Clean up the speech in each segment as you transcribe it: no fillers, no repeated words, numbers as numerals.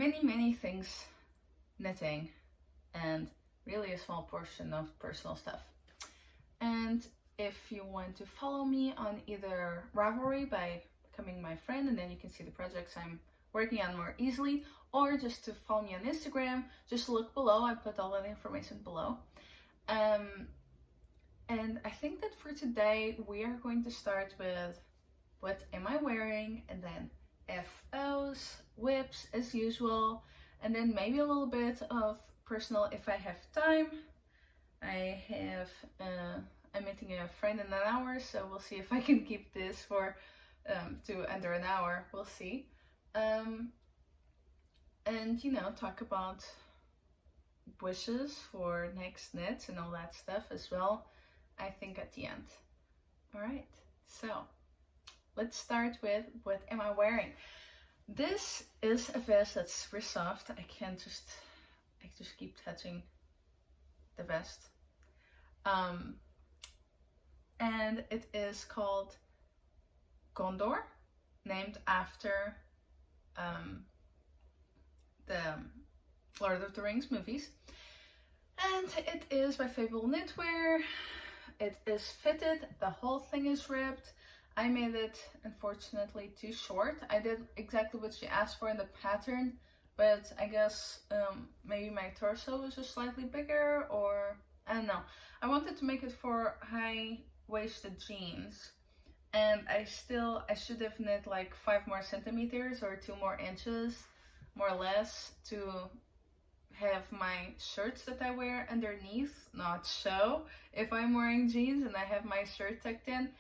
many things knitting and really a small portion of personal stuff. And if you want to follow me on either Ravelry by becoming my friend, and then you can see the projects I'm working on more easily, or just to follow me on Instagram, just look below. I put all that information below. And I think that for today we are going to start with what am I wearing, and then FOs, whips as usual, and then maybe a little bit of personal if I have time. I'm meeting a friend in an hour, so we'll see if I can keep this for to under an hour. We'll see. And you know, talk about wishes for next knits and all that stuff as well, I think, at the end. All right, so let's start with what am I wearing. This is a vest that's super soft. I just keep touching the vest. And it is called Gondor, named after the Lord of the Rings movies. And it is by Fabel Knitwear. It is fitted, the whole thing is ribbed. I made it, unfortunately, too short. I did exactly what she asked for in the pattern, but I guess maybe my torso was just slightly bigger, or I don't know. I wanted to make it for high-waisted jeans, and I should have knit like 5 more centimeters or 2 more inches, more or less, to have my shirts that I wear underneath not show if I'm wearing jeans and I have my shirt tucked in,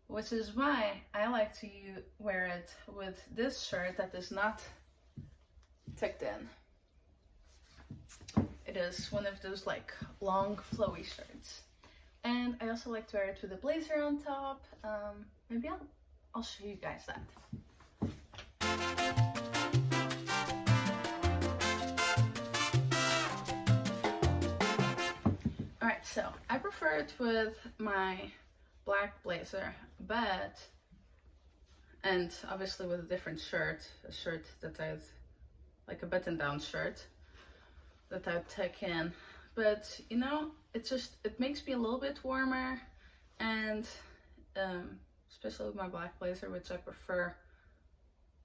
which is why I like to wear it with this shirt that is not tucked in. It is one of those like long flowy shirts. And I also like to wear it with a blazer on top. Maybe I'll show you guys that. Alright, so I prefer it with my black blazer, and obviously with a different shirt, a shirt that I'd, like a button-down shirt that I'd tuck in. But you know, it makes me a little bit warmer, and especially with my black blazer, which I prefer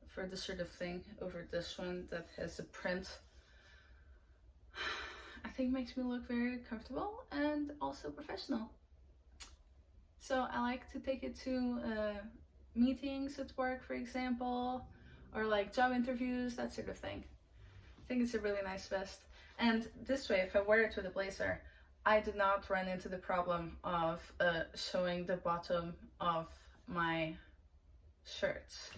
for this sort of thing over this one that has a print, I think makes me look very comfortable and also professional. So I like to take it to meetings at work, for example, or like job interviews, that sort of thing. I think it's a really nice vest. And this way, if I wear it with a blazer, I did not run into the problem of showing the bottom of my shirts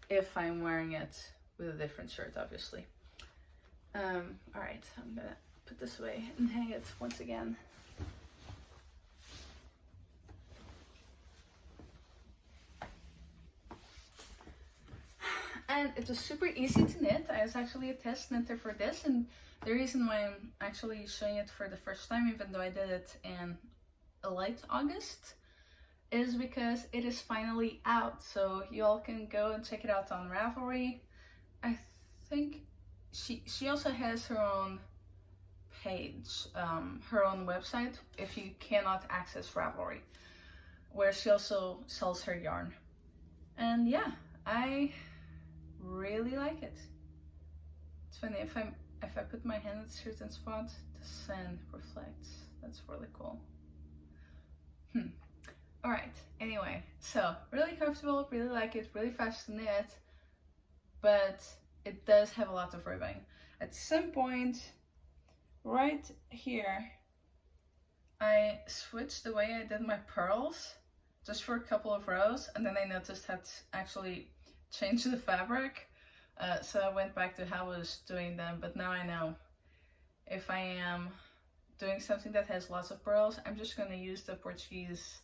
if I'm wearing it with a different shirt, obviously. Alright, I'm gonna put this away and hang it once again. And it was super easy to knit. I was actually a test knitter for this, and the reason why I'm actually showing it for the first time, even though I did it in a late August, is because it is finally out. So you all can go and check it out on Ravelry. I think she also has her own page, her own website, if you cannot access Ravelry, where she also sells her yarn. And yeah, I really like it. It's funny, if I put my hand in a certain spot, the sun reflects. That's really cool. Alright, anyway, so really comfortable, really like it, really fast to knit, but it does have a lot of ribbing. At some point, right here, I switched the way I did my pearls just for a couple of rows, and then I noticed I had to actually change the fabric, so I went back to how I was doing them. But now I know if I am doing something that has lots of pearls, I'm just going to use the Portuguese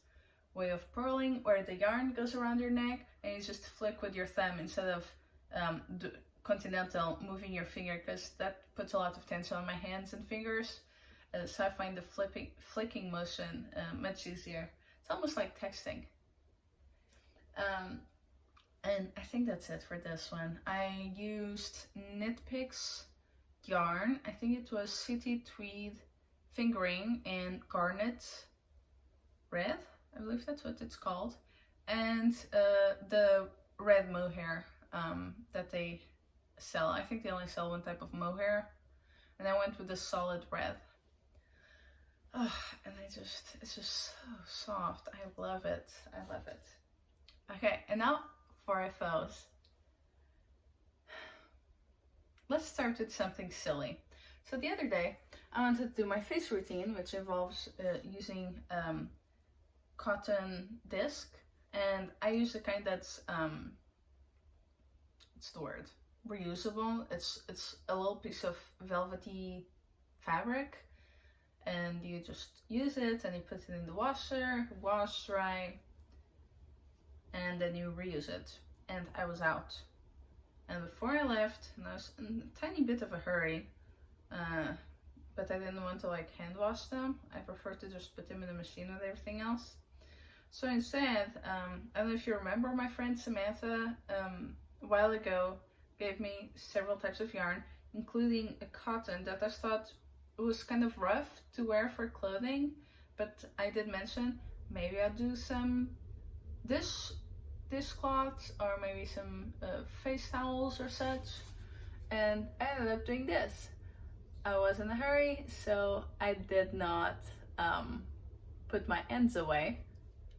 way of purling, where the yarn goes around your neck and you just flick with your thumb instead of continental moving your finger, because that puts a lot of tension on my hands and fingers. So I find the flicking motion much easier. It's almost like texting. And I think that's it for this one. I used Knitpicks yarn. I think it was City Tweed fingering and Garnet red. I believe that's what it's called. And the red mohair that they sell. I think they only sell one type of mohair. And I went with the solid red. Oh, and it's just so soft. I love it. I love it. Okay, and now for our foes. Let's start with something silly. So the other day, I wanted to do my face routine, which involves using cotton disc, and I use the kind that's what's the word? Reusable. It's a little piece of velvety fabric, and you just use it and you put it in the washer, wash, dry, and then you reuse it. And I was out, and before I left, and I was in a tiny bit of a hurry, but I didn't want to like hand wash them. I prefer to just put them in the machine with everything else. So instead, I don't know if you remember, my friend Samantha a while ago gave me several types of yarn, including a cotton that I thought was kind of rough to wear for clothing, but I did mention maybe I'll do some dishcloths or maybe some face towels or such, and I ended up doing this. I was in a hurry, so I did not put my ends away,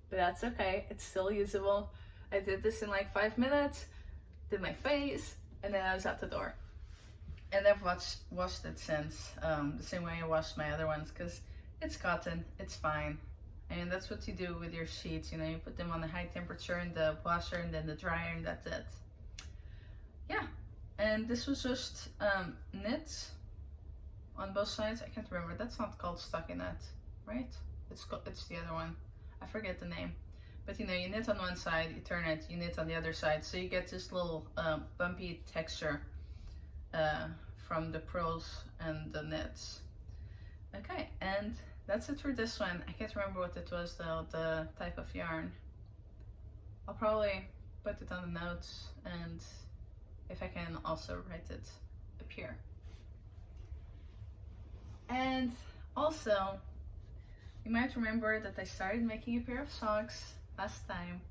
but that's okay, it's still usable. I did this in like 5 minutes, did my face, and then I was out the door. And I've washed it since, the same way I washed my other ones, because it's cotton, it's fine. And that's what you do with your sheets, you know, you put them on a high temperature in the washer and then the dryer, and that's it. Yeah, and this was just knits on both sides. I can't remember, that's not called stockinette, right? It's the other one, I forget the name. But you know, you knit on one side, you turn it, you knit on the other side, so you get this little bumpy texture from the purls and the knits. Okay, and that's it for this one. I can't remember what it was though, the type of yarn. I'll probably put it on the notes, and if I can also write it up here. And also, you might remember that I started making a pair of socks last time,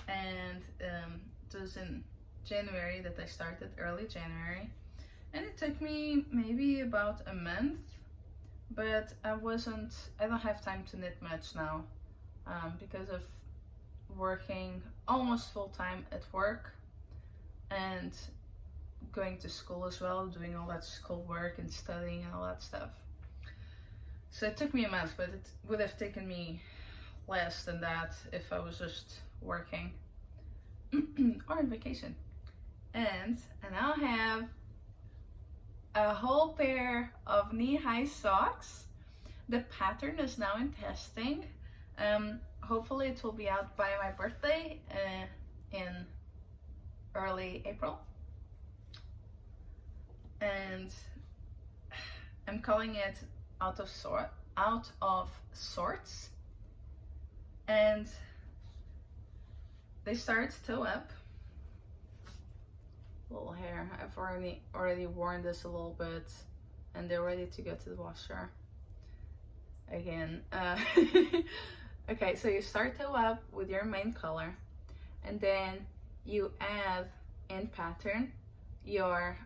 and it was in January that I started, early January, and it took me maybe about a month, but I don't have time to knit much now because of working almost full-time at work and going to school as well, doing all that school work and studying and all that stuff. So it took me a month, but it would have taken me less than that if I was just working or on vacation. And I now have a whole pair of knee-high socks. The pattern is now in testing. Hopefully it will be out by my birthday in early April. And I'm calling it out of sorts, and they start toe up. Little hair. I've already worn this a little bit, and they're ready to go to the washer again. Okay, so you start toe up with your main color, and then you add in pattern your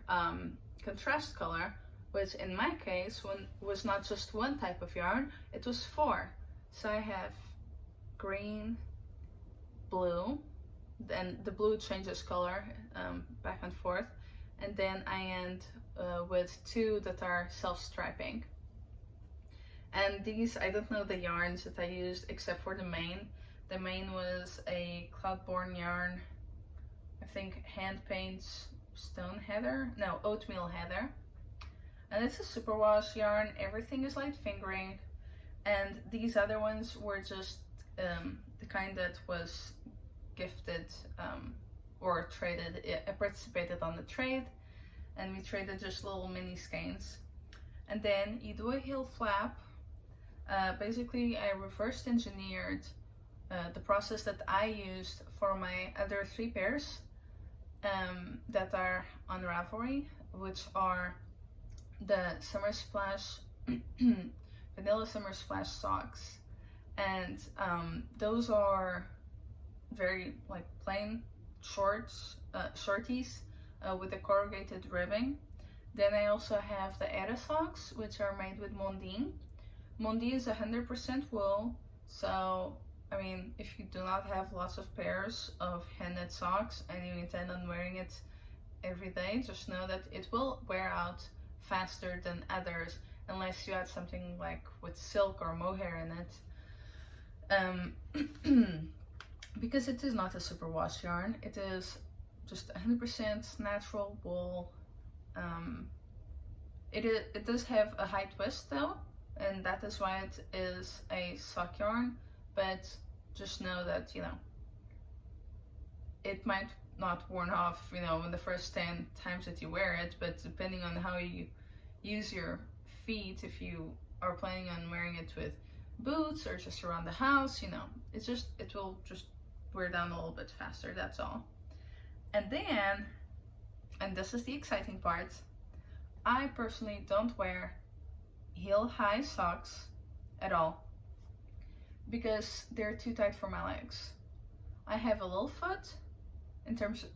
contrast color, which in my case was not just one type of yarn, it was 4. So I have green, blue, then the blue changes color back and forth, and then I end with 2 that are self-striping. And these, I don't know the yarns that I used except for the main. The main was a Cloudborn yarn, I think Handpaints Stone Heather, no, Oatmeal Heather. And it's a superwash yarn, everything is light fingering, and these other ones were just the kind that was gifted or traded. I participated on the trade, and we traded just little mini skeins. And then you do a heel flap. Basically I reversed engineered the process that I used for my other 3 pairs that are on Ravelry, which are the Summer Splash Vanilla Summer Splash socks, and those are very like plain shorts, shorties with a corrugated ribbing. Then I also have the Era socks, which are made with Mondine. Mondine is 100% wool, so I mean, if you do not have lots of pairs of hand-knit socks and you intend on wearing it every day, just know that it will wear out faster than others, unless you add something like with silk or mohair in it. Because it is not a superwash yarn, it is just 100% natural wool. It does have a high twist though, and that is why it is a sock yarn, but just know that, you know, it might not worn off, you know, in the first 10 times that you wear it, but depending on how you use your feet, if you are planning on wearing it with boots or just around the house, you know, it will just wear down a little bit faster, that's all. And then, and this is the exciting part, I personally don't wear heel-high socks at all because they're too tight for my legs. I have a little foot in terms of,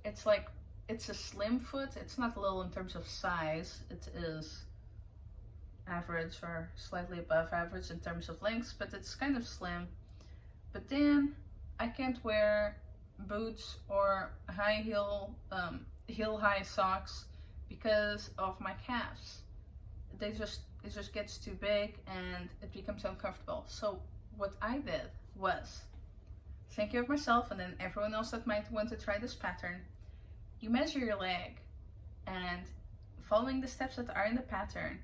it's a slim foot. It's not little in terms of size, it is average or slightly above average in terms of length, but it's kind of slim. But then I can't wear boots or high heel high socks because of my calves. It just gets too big and it becomes uncomfortable. So what I did was, thinking of myself and then everyone else that might want to try this pattern, you measure your leg, and following the steps that are in the pattern,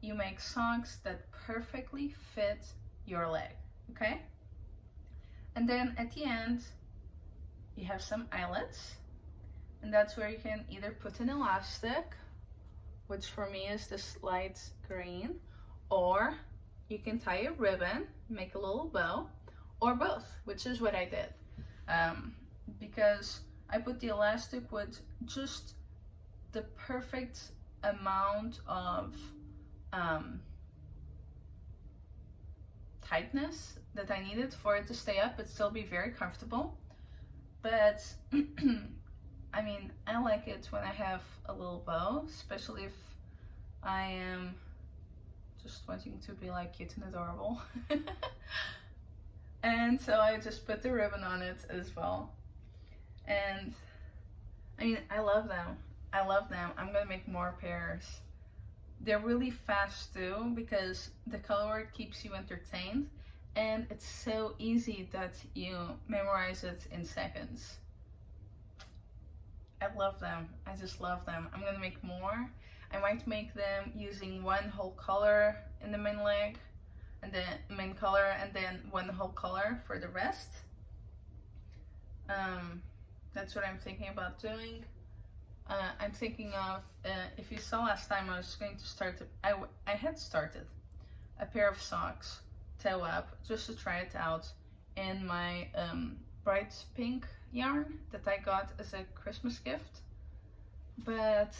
you make socks that perfectly fit your leg, okay? And then at the end, you have some eyelets, and that's where you can either put an elastic, which for me is this light green, or you can tie a ribbon, make a little bow, or both, which is what I did. Because I put the elastic with just the perfect amount of tightness that I needed for it to stay up but still be very comfortable. But I mean, I like it when I have a little bow, especially if I am just wanting to be like cute and adorable. And so I just put the ribbon on it as well. And I mean, I love them. I love them. I'm gonna make more pairs. They're really fast too because the color keeps you entertained, and it's so easy that you memorize it in seconds. I love them. I just love them. I'm gonna make more. I might make them using one whole color in the main leg, and then main color, and then one whole color for the rest. That's what I'm thinking about doing. I'm thinking of, if you saw last time, I was going to start, I had started a pair of socks, toe up, just to try it out in my bright pink yarn that I got as a Christmas gift. But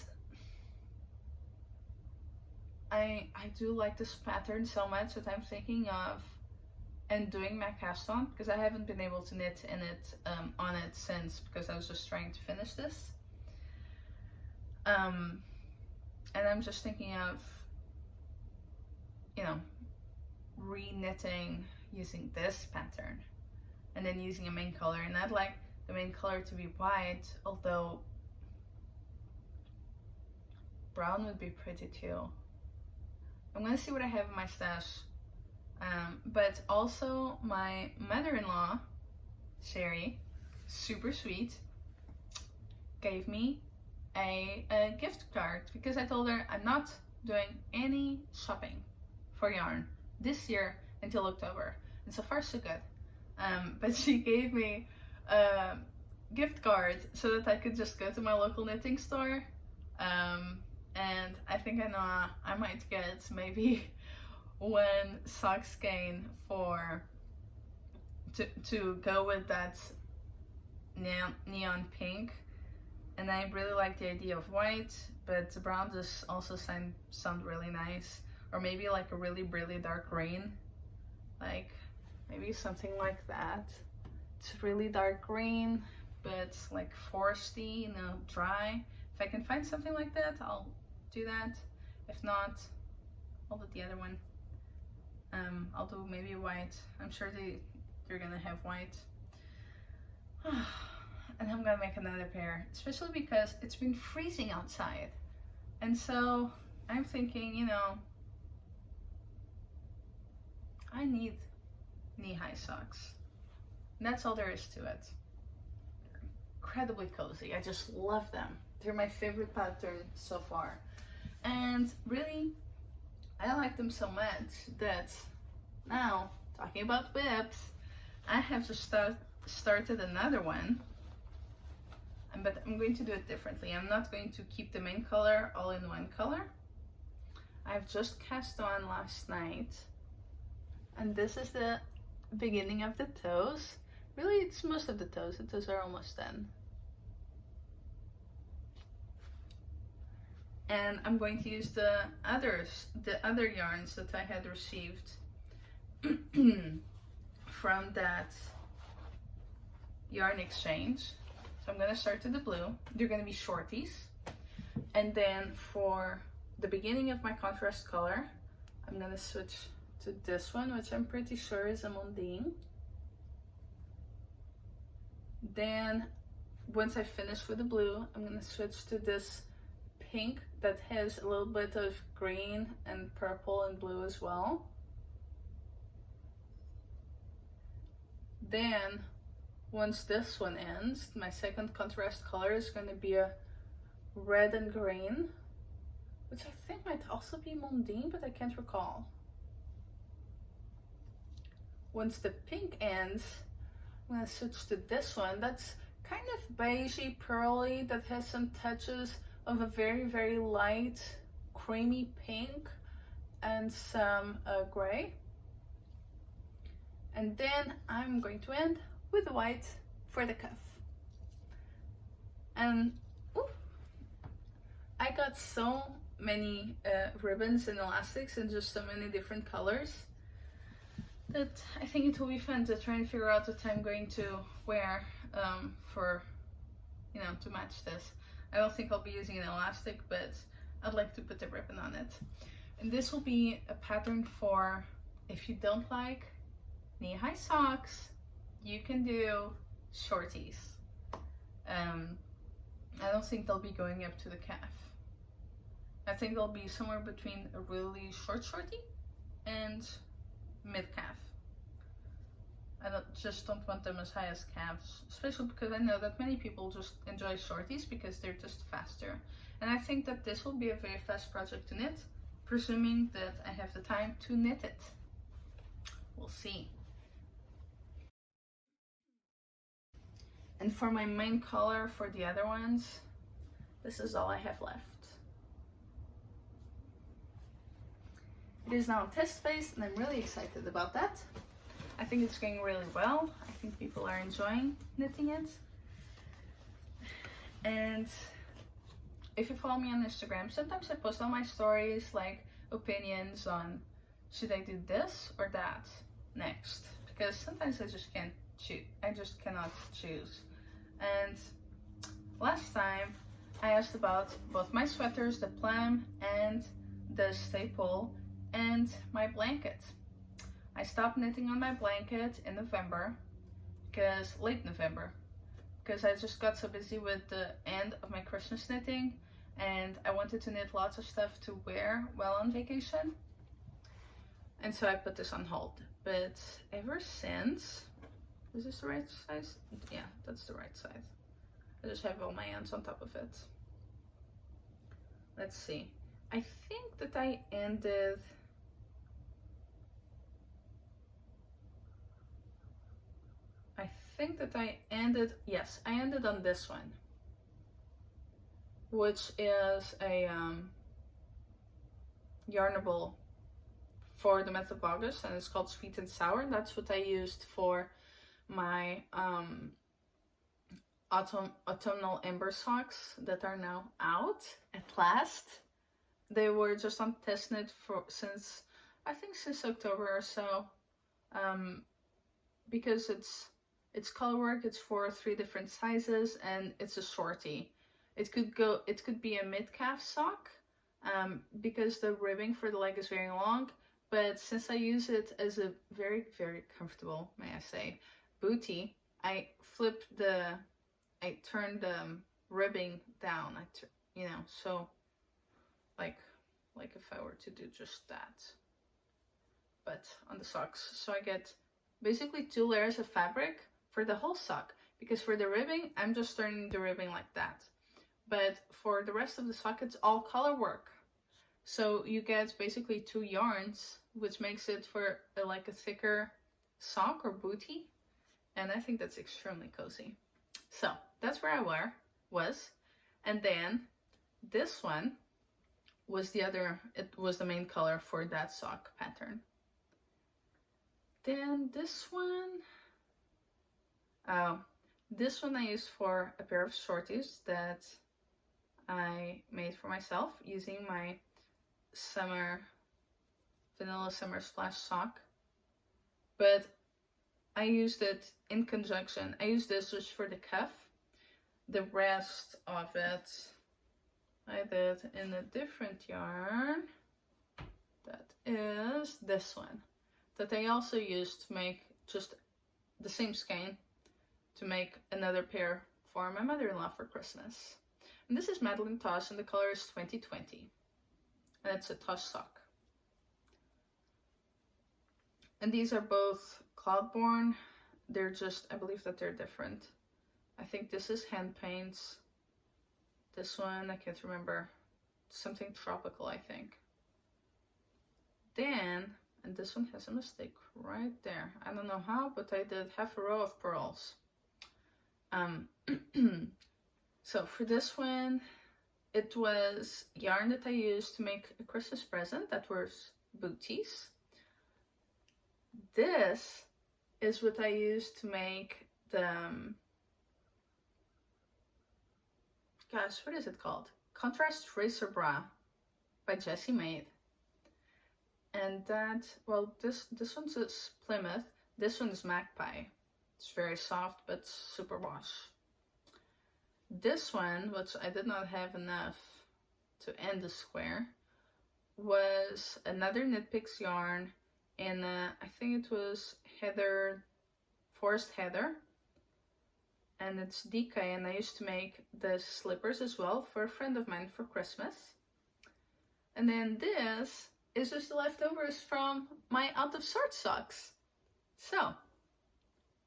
I do like this pattern so much that I'm thinking of and doing my cast on, because I haven't been able to knit in it on it since, because I was just trying to finish this. And I'm just thinking of, you know, re-knitting using this pattern and then using a main color. And I'd like the main color to be white, although brown would be pretty too. I'm gonna see what I have in my stash. But also my mother-in-law, Sherry, super sweet, gave me a gift card because I told her I'm not doing any shopping for yarn this year until October. And so far so good. But she gave me a gift card so that I could just go to my local knitting store. And I think I know I might get maybe one sock skein for to go with that neon pink, and I really like the idea of white, but the brown just also sound really nice. Or maybe like a really dark green, like maybe something like that. It's really dark green, but like foresty, you know, dry. If I can find something like that, I'll do that. If not, I'll do the other one. I'll do maybe white. I'm sure they're gonna have white. And I'm gonna make another pair, especially because it's been freezing outside. And so I'm thinking, you know, I need knee-high socks. And that's all there is to it. They're incredibly cozy. I just love them. They're my favorite pattern so far. And really, I like them so much that now, talking about whips, I have just started another one. But I'm going to do it differently. I'm not going to keep the main color all in one color. I've just cast on last night. And this is the beginning of the toes. Really, it's most of the toes. The toes are almost done. And I'm going to use the other yarns that I had received from that yarn exchange. So I'm going to start with the blue. They're going to be shorties. And then for the beginning of my contrast color, I'm going to switch to this one, which I'm pretty sure is a Mondine. Then once I finish with the blue, I'm going to switch to this pink that has a little bit of green and purple and blue as well. Then once this one ends, my second contrast color is going to be a red and green, which I think might also be Mondine, but I can't recall. Once the pink ends, I'm going to switch to this one. That's kind of beigey, pearly, that has some touches of a very light creamy pink and some gray. And then I'm going to end with white for the cuff. And ooh, I got so many ribbons and elastics in just so many different colors that I think it will be fun to try and figure out what I'm going to wear for, you know, to match this. I don't think I'll be using an elastic, but I'd like to put a ribbon on it. And this will be a pattern for if you don't like knee-high socks, you can do shorties. I don't think they'll be going up to the calf. I think they'll be somewhere between a really short shorty and mid-calf. I just don't want them as high as calves, especially because I know that many people just enjoy shorties because they're just faster. And I think that this will be a very fast project to knit, presuming that I have the time to knit it. We'll see. And for my main color for the other ones, this is all I have left. It is now test phase and I'm really excited about that. I think it's going really well. I think people are enjoying knitting it. And if you follow me on Instagram, sometimes I post on my stories like opinions on should I do this or that next, because sometimes I just can't choose. I just cannot choose. And last time I asked about both my sweaters, the plum and the staple, and my blanket. I stopped knitting on my blanket in November, late November, because I just got so busy with the end of my Christmas knitting and I wanted to knit lots of stuff to wear while on vacation. And so I put this on hold. But ever since, is this the right size? Yeah, that's the right size. I just have all my ends on top of it. Let's see. I think that I ended... yes, I ended on this one, which is a yarnable for the month of August, and it's called Sweet and Sour. That's what I used for my autumnal amber socks that are now out at last. They were just on test knit since October or so, because it's color work. It's for 3 different sizes and it's a shorty. It could be a mid-calf sock, because the ribbing for the leg is very long, but since I use it as a very, very comfortable, may I say, bootie, I turned the ribbing down, so like if I were to do just that, but on the socks. So I get basically 2 layers of fabric for the whole sock, because for the ribbing, I'm just turning the ribbing like that. But for the rest of the sock, it's all color work. So you get basically 2 yarns, which makes it for like a thicker sock or bootie. And I think that's extremely cozy. So that's where I was. And then this one was it was the main color for that sock pattern. Then this one I used for a pair of shorties that I made for myself using my vanilla summer splash sock, but I used it in conjunction. I used this just for the cuff. The rest of it I did in a different yarn. That is this one, that I also used to make just the same skein to make another pair for my mother-in-law for Christmas. And this is Madeline Tosh, and the color is 2020. And it's a Tosh sock. And these are both Cloudborn. They're just, I believe that they're different. I think this is Handpaints. This one, I can't remember. Something tropical, I think. Then, and this one has a mistake right there. I don't know how, but I did half a row of pearls. So for this one, it was yarn that I used to make a Christmas present that was booties. This is what I used to make the, gosh, what is it called? Contrast Racerbra by Jessie Maed. And that, well, this one's a Plymouth. This one's Magpie. It's very soft, but Superwash. This one, which I did not have enough to end the square, was another Knit Picks yarn in, I think it was Forest Heather. And it's Disque, and I used to make the slippers as well for a friend of mine for Christmas. And then this is just the leftovers from my out of sort socks. So,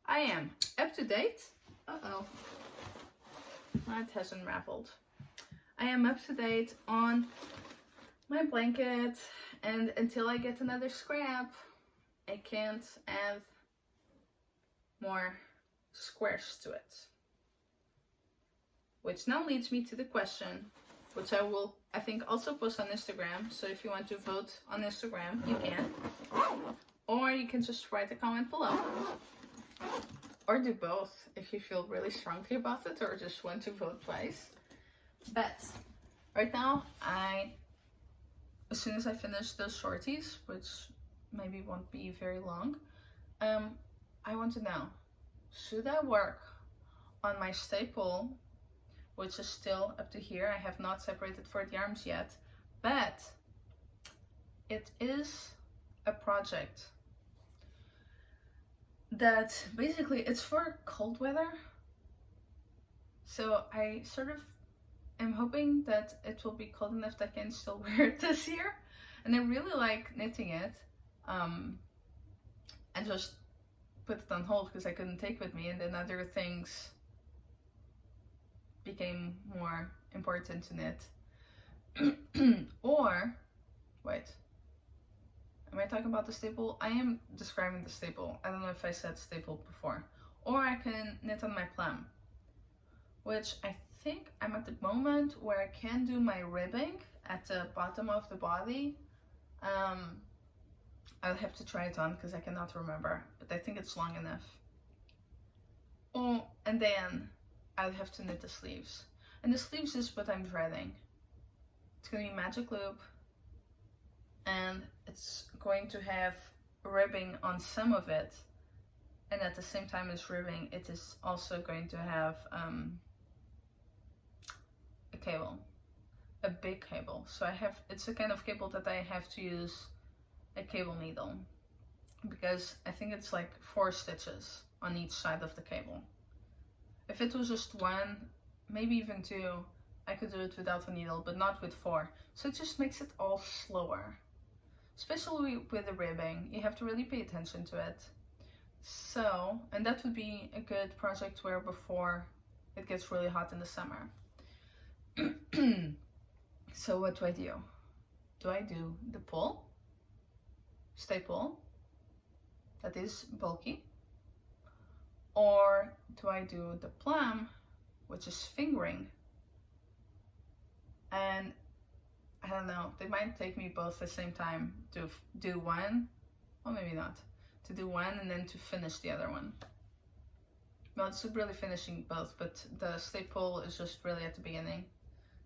I am up to date. Uh-oh. That has unraveled. I am up to date on my blanket, and until I get another scrap, I can't add more squares to it. Which now leads me to the question, which I will, I think, also post on Instagram. So if you want to vote on Instagram, you can. Or you can just write a comment below. Or do both if you feel really strongly about it, or just want to vote twice. But right now, as soon as I finish those shorties, which maybe won't be very long, I want to know, should I work on my staple, which is still up to here? I have not separated for the arms yet, but it is a project that basically it's for cold weather. So I sort of am hoping that it will be cold enough that I can still wear it this year. And I really like knitting it, and just put it on hold because I couldn't take with me, and then other things became more important to knit. Or, wait, am I talking about the staple? I am describing the staple. I don't know if I said staple before. Or I can knit on my plum, which I think I'm at the moment where I can do my ribbing at the bottom of the body. I'll have to try it on because I cannot remember, but I think it's long enough. And then I'd have to knit the sleeves. And the sleeves is what I'm dreading. It's going to be magic loop, and it's going to have ribbing on some of it, and at the same time as ribbing, it is also going to have a cable, a big cable. So it's a kind of cable that I have to use a cable needle, because I think it's like 4 stitches on each side of the cable. If it was just 1, maybe even 2, I could do it without a needle, but not with 4. So it just makes it all slower. Especially with the ribbing, you have to really pay attention to it. So, and that would be a good project wear before it gets really hot in the summer. So what do I do? Do I do the pull? Stay pull? That is bulky. Or do I do the plum, which is fingering? And I don't know, they might take me both at the same time to do one, or maybe not, to do one and then to finish the other one. Well, it's really finishing both, but the stay pull is just really at the beginning,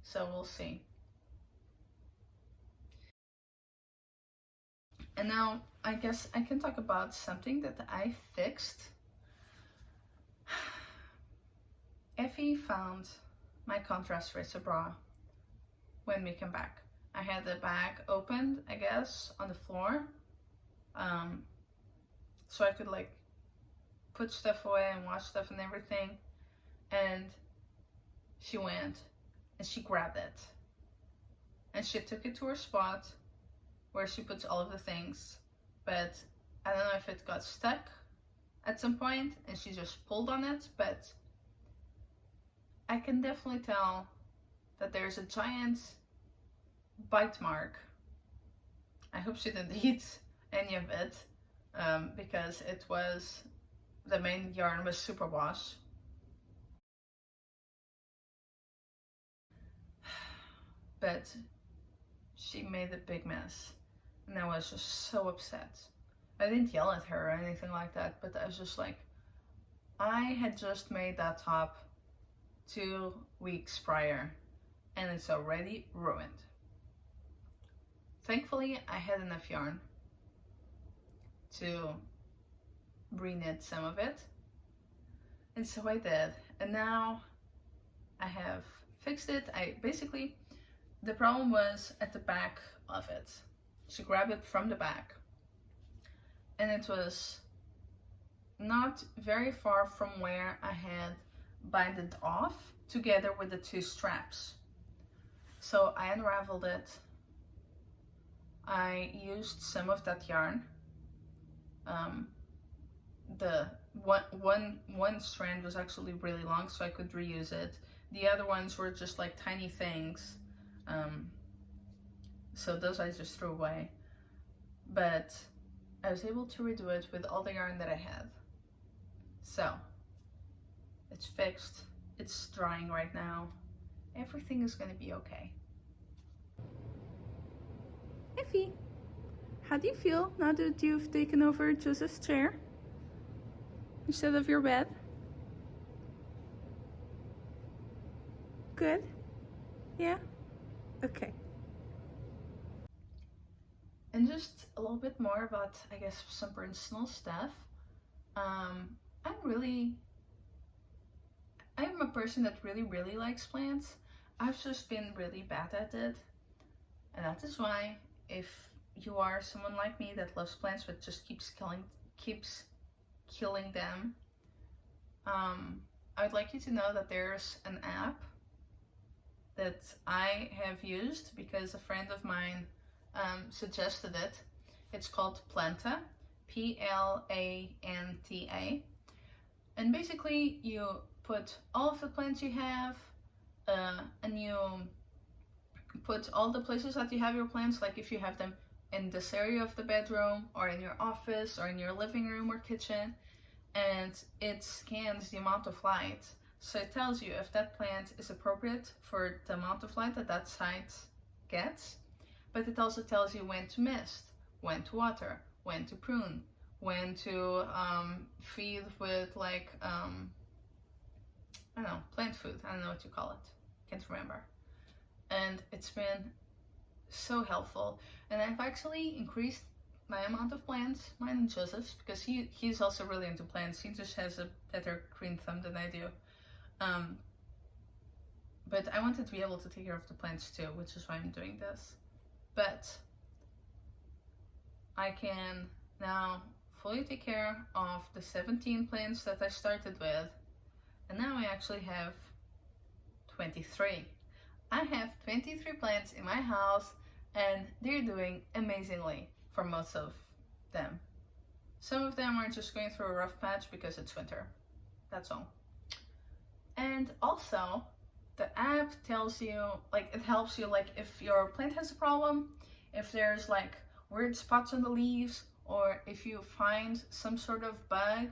so we'll see. And now I guess I can talk about something that I fixed. Effie found my contrast Racerbra when we came back. I had the bag opened, I guess, on the floor, so I could like put stuff away and wash stuff and everything, and she went and she grabbed it and she took it to her spot where she puts all of the things, but I don't know if it got stuck at some point and she just pulled on it, but I can definitely tell that there's a giant bite mark. I hope she didn't eat any of it, because it was, the main yarn was Superwash. But she made a big mess, and I was just so upset. I didn't yell at her or anything like that, but I was just like, I had just made that top 2 weeks prior, and it's already ruined. Thankfully, I had enough yarn to re-knit some of it, and so I did, and now I have fixed it. Basically, the problem was at the back of it. She grabbed it from the back, and it was not very far from where I had binded off together with the 2 straps. So I unraveled it. I used some of that yarn. The one strand was actually really long, so I could reuse it. The other ones were just like tiny things, so those I just threw away. But I was able to redo it with all the yarn that I had. So it's fixed. It's drying right now. Everything is gonna be okay. Effie, how do you feel now that you've taken over Joseph's chair instead of your bed? Good? Yeah? Okay. And just a little bit more about, I guess, some personal stuff. I'm a person that really likes plants. I've just been really bad at it. And that is why, if you are someone like me that loves plants but just keeps killing them, I would like you to know that there's an app that I have used because a friend of mine suggested it. It's called Planta, Planta, and basically you put all of the plants you have, and you put all the places that you have your plants, like if you have them in this area of the bedroom or in your office or in your living room or kitchen, and it scans the amount of light. So it tells you if that plant is appropriate for the amount of light that that site gets, but it also tells you when to mist, when to water, when to prune, when to feed with like I don't know, plant food. I don't know what you call it. Can't remember. And it's been so helpful. And I've actually increased my amount of plants, mine and Joseph's, because he's also really into plants. He just has a better green thumb than I do. But I wanted to be able to take care of the plants too, which is why I'm doing this. But I can now fully take care of the 17 plants that I started with, and now I actually have 23. I have 23 plants in my house, and they're doing amazingly for most of them. Some of them are just going through a rough patch because it's winter. That's all. And also, the app tells you, like, it helps you, like, if your plant has a problem, if there's like weird spots on the leaves, or if you find some sort of bug,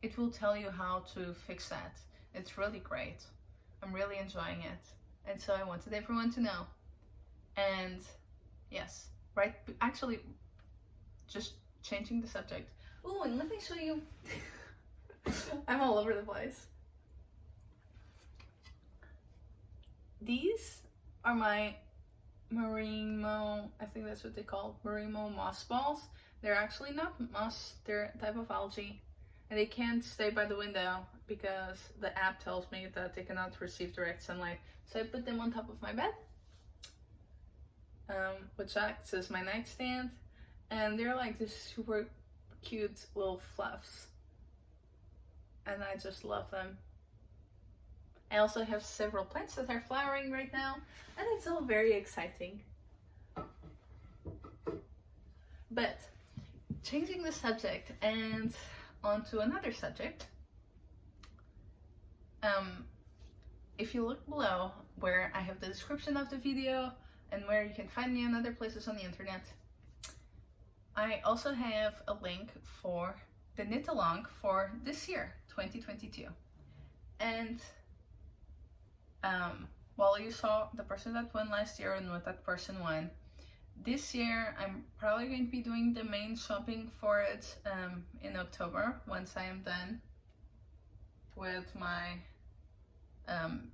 it will tell you how to fix that. It's really great. I'm really enjoying it. And so I wanted everyone to know. And yes, right, actually, just changing the subject. Oh, and let me show you. I'm all over the place. These are my Merino, I think that's what they call Merino moss balls. They're actually not moss, they're a type of algae. And they can't stay by the window because the app tells me that they cannot receive direct sunlight. So I put them on top of my bed, which acts as my nightstand. And they're like this super cute little fluffs. And I just love them. I also have several plants that are flowering right now, and it's all very exciting. But changing the subject and onto another subject, if you look below where I have the description of the video and where you can find me on other places on the internet, I also have a link for the knit along for this year, 2022. And well, you saw the person that won last year and what that person won. This year, I'm probably going to be doing the main shopping for it in October, once I am done with my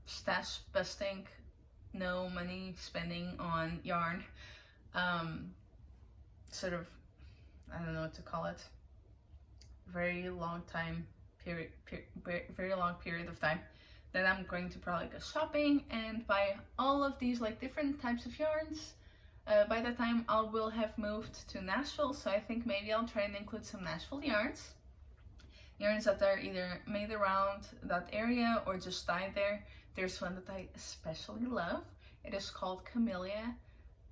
stash busting, no money spending on yarn, sort of, I don't know what to call it, very long period of time. Then I'm going to probably go shopping and buy all of these like different types of yarns. By the time I will have moved to Nashville, so I think maybe I'll try and include some Nashville yarns. Yarns that are either made around that area or just dyed there. There's one that I especially love. It is called Camellia,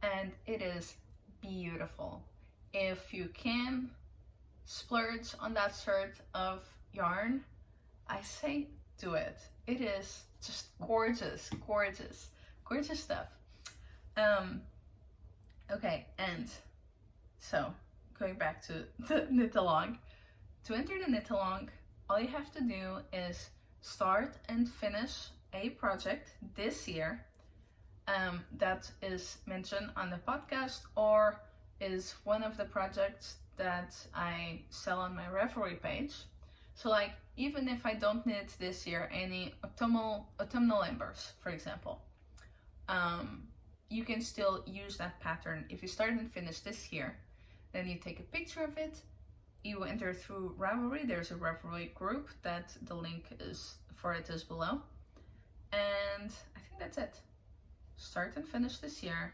and it is beautiful. If you can splurge on that sort of yarn, I say do it. It is just gorgeous, gorgeous, gorgeous stuff. Okay, and so going back to the knit along. To enter the knit along, all you have to do is start and finish a project this year that is mentioned on the podcast or is one of the projects that I sell on my Ravelry page. So like, even if I don't knit this year any autumnal embers, for example, you can still use that pattern. If you start and finish this year, then you take a picture of it, you enter through Ravelry. There's a Ravelry group that the link is for it is below. And I think that's it. Start and finish this year,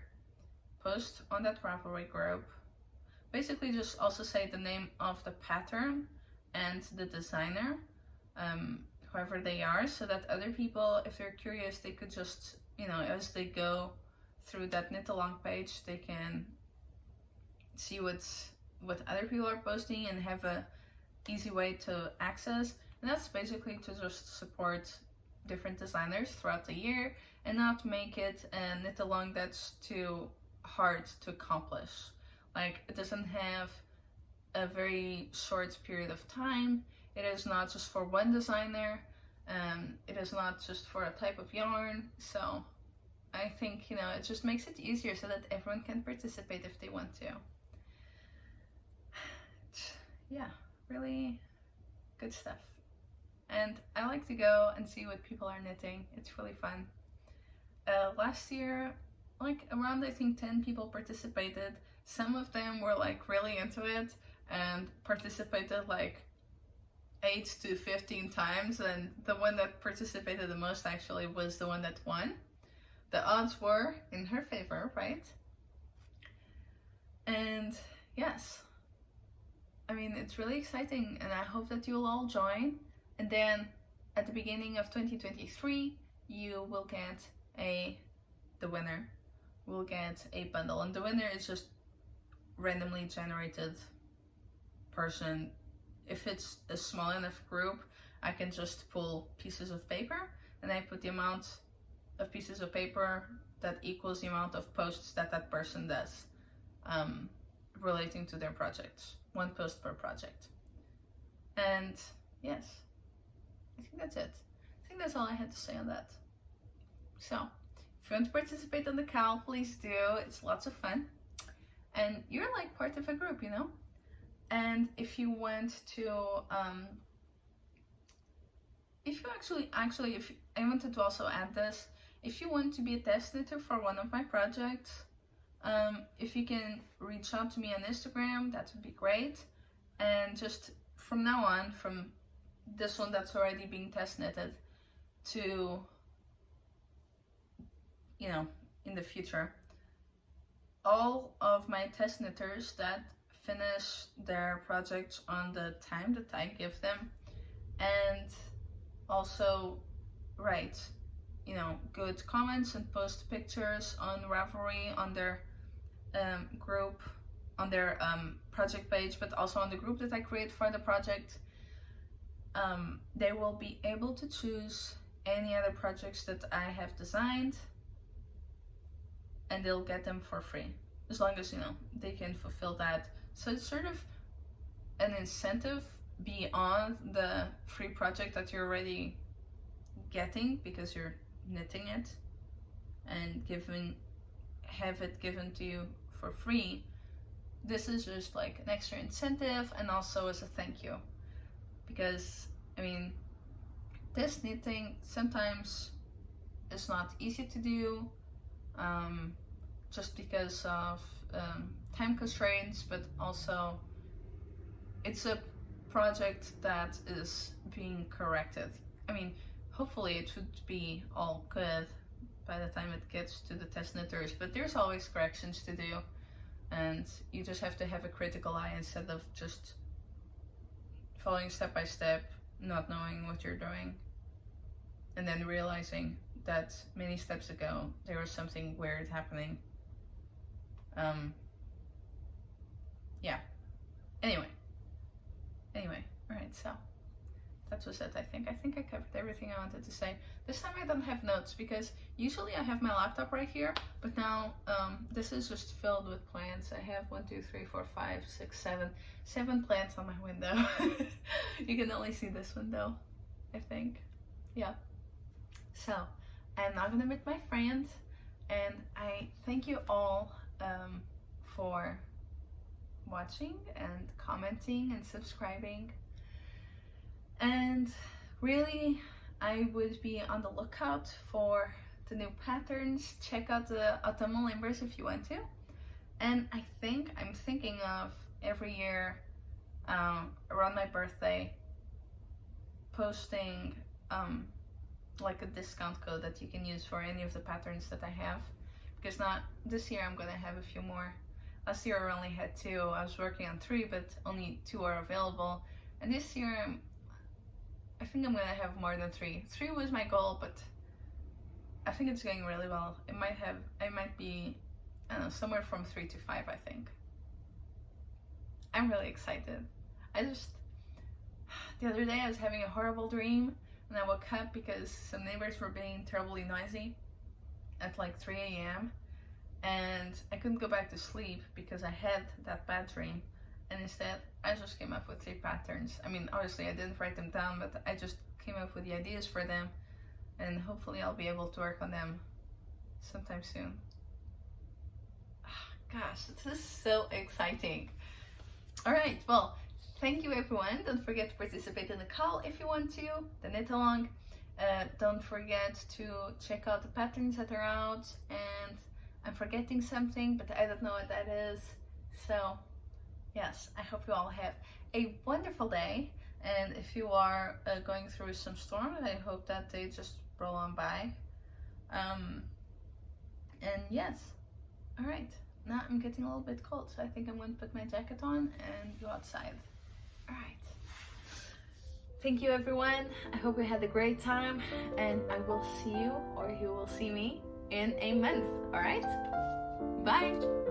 post on that Ravelry group. Basically just also say the name of the pattern and the designer, whoever they are, so that other people, if they're curious, they could just, you know, as they go through that knit along page, they can see what other people are posting and have a easy way to access. And that's basically to just support different designers throughout the year and not make it a knit along that's too hard to accomplish. Like, it doesn't have a very short period of time. It is not just for one designer. It is not just for a type of yarn. So I think, you know, it just makes it easier so that everyone can participate if they want to. Yeah, really good stuff. And I I like to go and see what people are knitting. It's really fun. Last year, like around I think 10 people participated. Some of them were like really into it and participated like 8 to 15 times, and the one that participated the most actually was the one that won. The odds were in her favor, right? And yes, I mean, it's really exciting, and I hope that you'll all join. And then at the beginning of 2023, you will get the winner will get a bundle, and the winner is just randomly generated person. If it's a small enough group, I can just pull pieces of paper, and I put the amount of pieces of paper that equals the amount of posts that that person does relating to their projects. 1 post per project. And yes, I think that's it. I think that's all I had to say on that. So if you want to participate on the Cal, please do. It's lots of fun, and you're like part of a group, you know. And if you want to if I wanted to also add this, if you want to be a test knitter for one of my projects, if you can reach out to me on Instagram, that would be great. And just from now on, from this one that's already being test knitted to, you know, in the future, all of my test knitters that finish their projects on the time that I give them, and also write, you know, good comments and post pictures on Ravelry, on their group, on their project page, but also on the group that I create for the project, they will be able to choose any other projects that I have designed, and they'll get them for free, as long as, you know, they can fulfill that. So it's sort of an incentive beyond the free project that you're already getting because you're knitting it and have it given to you for free. This is just like an extra incentive, and also as a thank you, because I mean, this knitting sometimes is not easy to do, just because of time constraints, but also it's a project that is being corrected. I mean, hopefully it should be all good by the time it gets to the test knitters, but there's always corrections to do, and you just have to have a critical eye instead of just following step by step, not knowing what you're doing, and then realizing that many steps ago there was something weird happening. Yeah. Anyway, alright, so that was it, I think. I think I covered everything I wanted to say. This time I don't have notes, because usually I have my laptop right here, but now this is just filled with plants. I have 1, 2, 3, 4, 5, 6, 7 plants on my window. You can only see this window, I think. Yeah. So I'm now gonna meet my friend, and I thank you all for watching and commenting and subscribing. And really, I would be on the lookout for the new patterns. Check out the autumnal limbers if you want to. And I'm thinking of every year around my birthday posting like a discount code that you can use for any of the patterns that I have, because this year I'm gonna have a few more. Last year I only had 2. I was working on 3, but only 2 are available. And this year I think I'm gonna have more than 3. 3 was my goal, but I think it's going really well. I might be, I don't know, somewhere from 3 to 5, I think. I'm really excited. The other day I was having a horrible dream, and I woke up because some neighbors were being terribly noisy at like 3 a.m. and I couldn't go back to sleep because I had that bad dream, and instead I just came up with 3 patterns. I mean, obviously I didn't write them down, but I just came up with the ideas for them, and hopefully I'll be able to work on them sometime soon. Gosh, this is so exciting. Alright, well, thank you everyone. Don't forget to participate in the call if you want to, the knit along. Don't forget to check out the patterns that are out, and I'm forgetting something, but I don't know what that is. So yes, I hope you all have a wonderful day, and if you are going through some storm, I hope that they just roll on by. And yes, all right, now I'm getting a little bit cold, so I think I'm going to put my jacket on and go outside. All right, thank you everyone. I hope you had a great time, and I will see you, or you will see me, in a month. All right, bye.